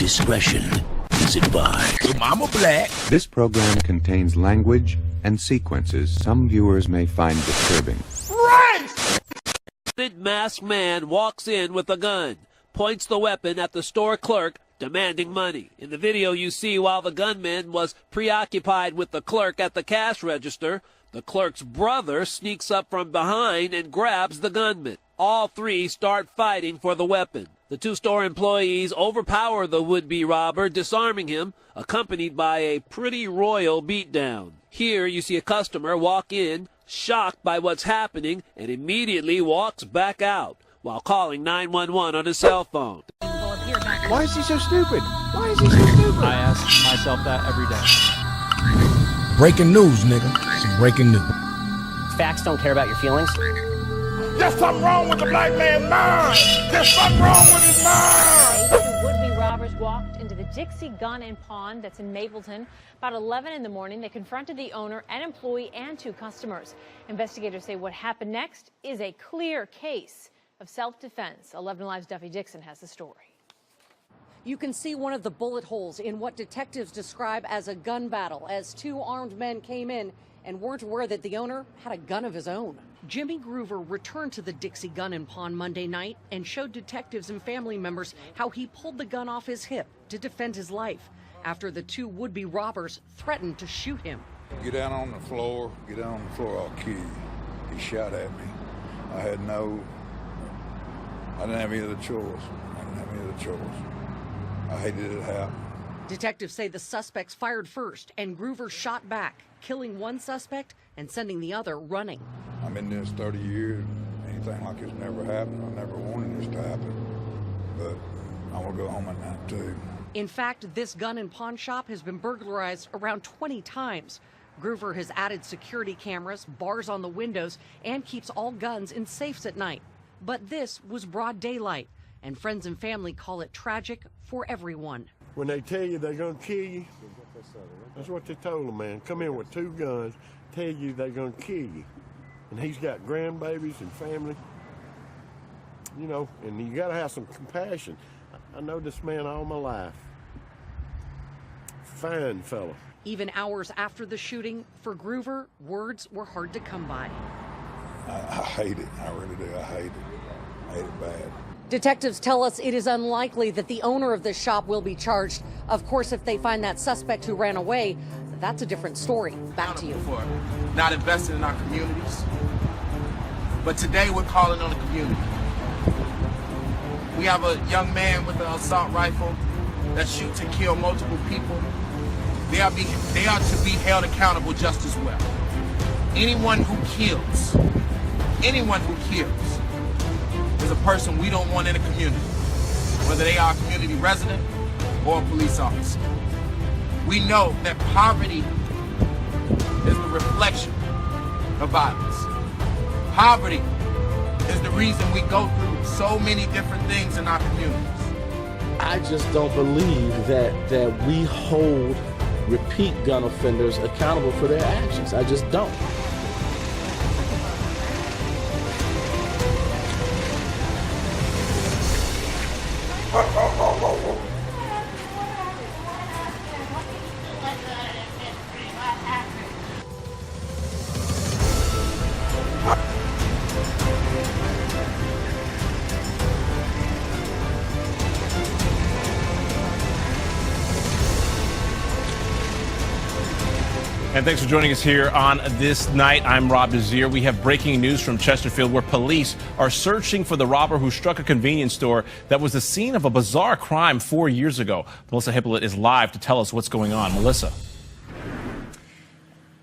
Discretion is advised. Mama Black. This program contains language and sequences some viewers may find disturbing. Right! Masked man walks in with a gun, points the weapon at the store clerk, demanding money. In the video you see while the gunman was preoccupied with the clerk at the cash register, the clerk's brother sneaks up from behind and grabs the gunman. All three start fighting for the weapon. The two store employees overpower the would-be robber, disarming him, accompanied by a pretty royal beatdown. Here you see a customer walk in, shocked by what's happening, and immediately walks back out while calling 911 on his cell phone. Why is he so stupid? Why is he so stupid? I ask myself that every day. Breaking news, nigga. Some breaking news. Facts don't care about your feelings. There's something wrong with the black man's mind. There's something wrong with his mind. Two would-be robbers walked into the Dixie Gun and Pawn that's in Mapleton. About 11 in the morning, they confronted the owner and employee and two customers. Investigators say what happened next is a clear case of self-defense. 11 Alive's Duffy Dixon has the story. You can see one of the bullet holes in what detectives describe as a gun battle as two armed men came in and weren't aware that the owner had a gun of his own. Jimmy Groover returned to the Dixie Gun and Pawn Monday night and showed detectives and family members how he pulled the gun off his hip to defend his life after the two would-be robbers threatened to shoot him. Get down on the floor, I'll kill you. He shot at me. I didn't have any other choice. I hated it happened. Detectives say the suspects fired first and Groover shot back, killing one suspect and sending the other running. I've been doing this 30 years. Anything like this never happened. I never wanted this to happen. But I want to go home at night too. In fact, this gun and pawn shop has been burglarized around 20 times. Groover has added security cameras, bars on the windows, and keeps all guns in safes at night. But this was broad daylight, and friends and family call it tragic for everyone. When they tell you they're going to kill you, that's what they told him, man. Come in with two guns, tell you they're going to kill you. And he's got grandbabies and family, you know, and you got to have some compassion. I know this man all my life. Fine fella. Even hours after the shooting, for Groover, words were hard to come by. I hate it. I really do. I hate it. I hate it bad. Detectives tell us it is unlikely that the owner of this shop will be charged. Of course, if they find that suspect who ran away, that's a different story. Back to you. For not investing in our communities. But today we're calling on the community. We have a young man with an assault rifle that shoots and kills multiple people. They are to be held accountable just as well. Anyone who kills is a person we don't want in a community, whether they are a community resident or a police officer. We know that poverty is the reflection of violence. Poverty is the reason we go through so many different things in our communities. I just don't believe that we hold repeat gun offenders accountable for their actions. I just don't. And thanks for joining us here on this night. I'm Rob Desir. We have breaking news from Chesterfield where police are searching for the robber who struck a convenience store that was the scene of a bizarre crime 4 years ago. Melissa Hippolyte is live to tell us what's going on. Melissa.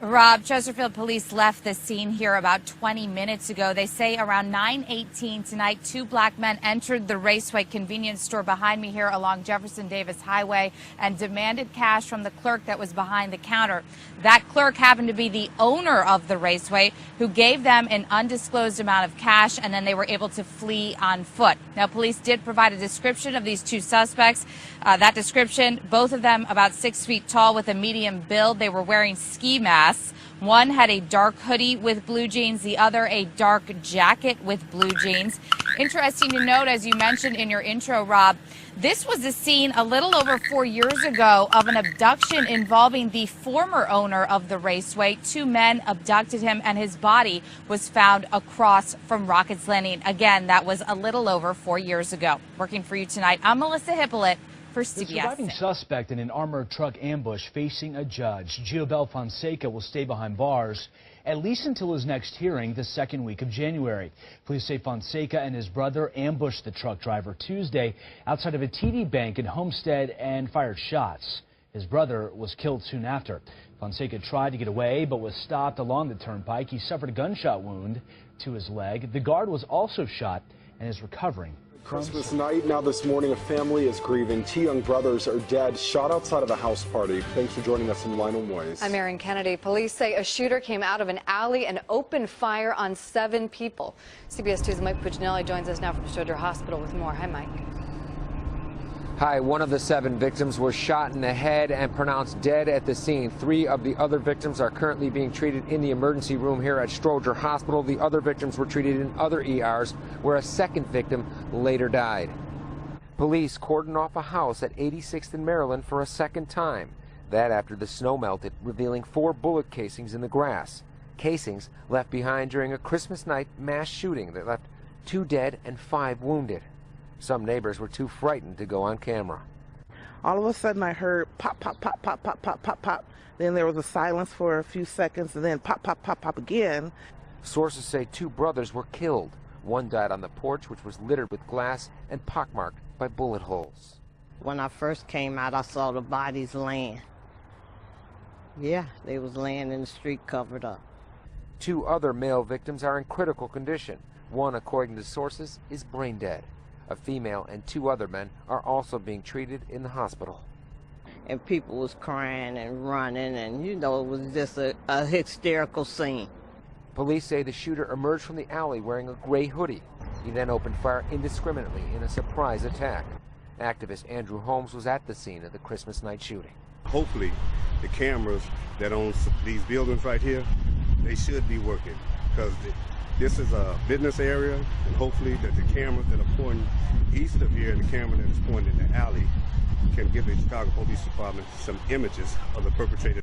Rob, Chesterfield police left the scene here about 20 minutes ago. They say around 9:18 tonight, two black men entered the Raceway convenience store behind me here along Jefferson Davis Highway and demanded cash from the clerk that was behind the counter. That clerk happened to be the owner of the Raceway, who gave them an undisclosed amount of cash, and then they were able to flee on foot. Now, police did provide a description of these two suspects. That description, both of them about 6 feet tall with a medium build. They were wearing ski masks. suspects. One had a dark hoodie with blue jeans, the other a dark jacket with blue jeans. Interesting to note, as you mentioned in your intro, Rob, this was a scene a little over 4 years ago of an abduction involving the former owner of the raceway. 2 men abducted him and his body was found across from Rockets Landing. Again, that was a little over 4 years ago. Working for you tonight, I'm Melissa Hippolyte for CBS. The surviving suspect in an armored truck ambush facing a judge. Gio Fonseca will stay behind bars at least until his next hearing the second week of January. Police say Fonseca and his brother ambushed the truck driver Tuesday outside of a TD Bank in Homestead and fired shots. His brother was killed soon after. Fonseca tried to get away but was stopped along the turnpike. He suffered a gunshot wound to his leg. The guard was also shot and is recovering. Christmas night. Now this morning, a family is grieving. 2 young brothers are dead, shot outside of a house party. Thanks for joining us in Lionel Moyes. I'm Erin Kennedy. Police say a shooter came out of an alley and opened fire on 7 people. CBS 2's Mike Puccinelli joins us now from Stroger Hospital with more. Hi, Mike. Hi, one of the 7 victims was shot in the head and pronounced dead at the scene. 3 of the other victims are currently being treated in the emergency room here at Stroger Hospital. The other victims were treated in other ERs, where a second victim later died. Police cordoned off a house at 86th and Maryland for a second time. That after the snow melted, revealing 4 bullet casings in the grass. Casings left behind during a Christmas night mass shooting that left 2 dead and 5 wounded. Some neighbors were too frightened to go on camera. All of a sudden I heard pop, pop, pop, pop, pop, pop, pop, pop. Then there was a silence for a few seconds and then pop, pop, pop, pop again. Sources say 2 brothers were killed. One died on the porch, which was littered with glass and pockmarked by bullet holes. When I first came out, I saw the bodies laying. Yeah, they was laying in the street covered up. 2 other male victims are in critical condition. One, according to sources, is brain dead. A female and 2 other men are also being treated in the hospital. And people was crying and running, and you know, it was just a hysterical scene. Police say the shooter emerged from the alley wearing a gray hoodie. He then opened fire indiscriminately in a surprise attack. Activist Andrew Holmes was at the scene of the Christmas night shooting. Hopefully the cameras that own these buildings right here, they should be working, because this is a business area, and hopefully that the cameras that are pointing east of here and the camera that is pointing in the alley can give the Chicago Police Department some images of the perpetrator.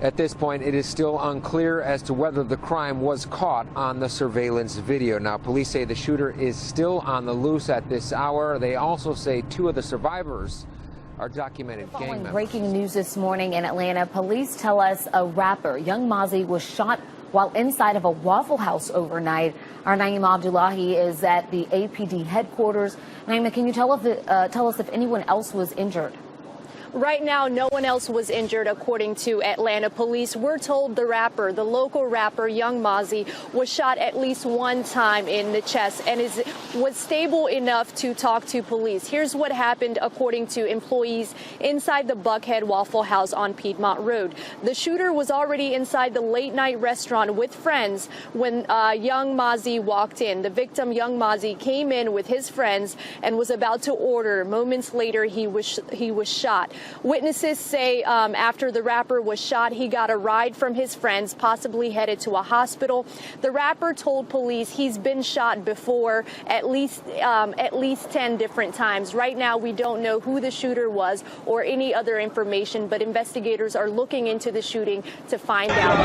At this point, it is still unclear as to whether the crime was caught on the surveillance video. Now, police say the shooter is still on the loose at this hour. They also say 2 of the survivors are documented gang members. Breaking news this morning in Atlanta. Police tell us a rapper, Young Mozzie, was shot while inside of a Waffle House overnight. Our Naima Abdullahi is at the APD headquarters. Naima, can you tell us if anyone else was injured? Right now, no one else was injured, according to Atlanta police. We're told the local rapper, Young Mozzie, was shot at least 1 time in the chest and was stable enough to talk to police. Here's what happened, according to employees inside the Buckhead Waffle House on Piedmont Road. The shooter was already inside the late-night restaurant with friends when Young Mozzie walked in. The victim, Young Mozzie, came in with his friends and was about to order. Moments later, he was shot. Witnesses say after the rapper was shot, he got a ride from his friends, possibly headed to a hospital. The rapper told police he's been shot before at least 10 different times. Right now, we don't know who the shooter was or any other information, but investigators are looking into the shooting to find out.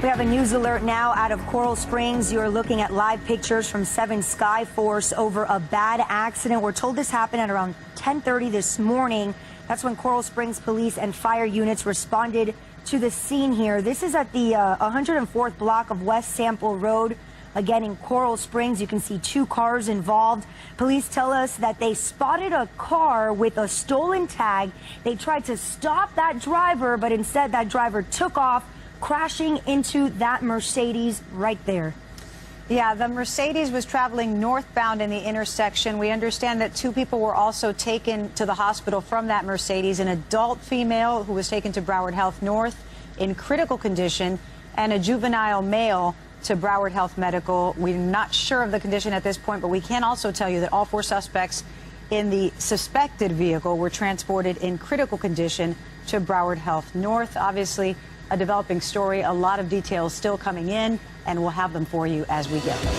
We have a news alert now out of Coral Springs. You're looking at live pictures from 7 Sky Force over a bad accident. We're told this happened at around 10:30 this morning. That's when Coral Springs police and fire units responded to the scene here. This is at the 104th block of West Sample Road. Again, in Coral Springs, you can see 2 cars involved. Police tell us that they spotted a car with a stolen tag. They tried to stop that driver, but instead that driver took off, crashing into that Mercedes right there. Yeah, the Mercedes was traveling northbound in the intersection. We understand that 2 people were also taken to the hospital from that Mercedes, an adult female who was taken to Broward Health North in critical condition, and a juvenile male to Broward Health Medical. We're not sure of the condition at this point, but we can also tell you that all 4 suspects in the suspected vehicle were transported in critical condition to Broward Health North. Obviously, a developing story, a lot of details still coming in, and we'll have them for you as we get them.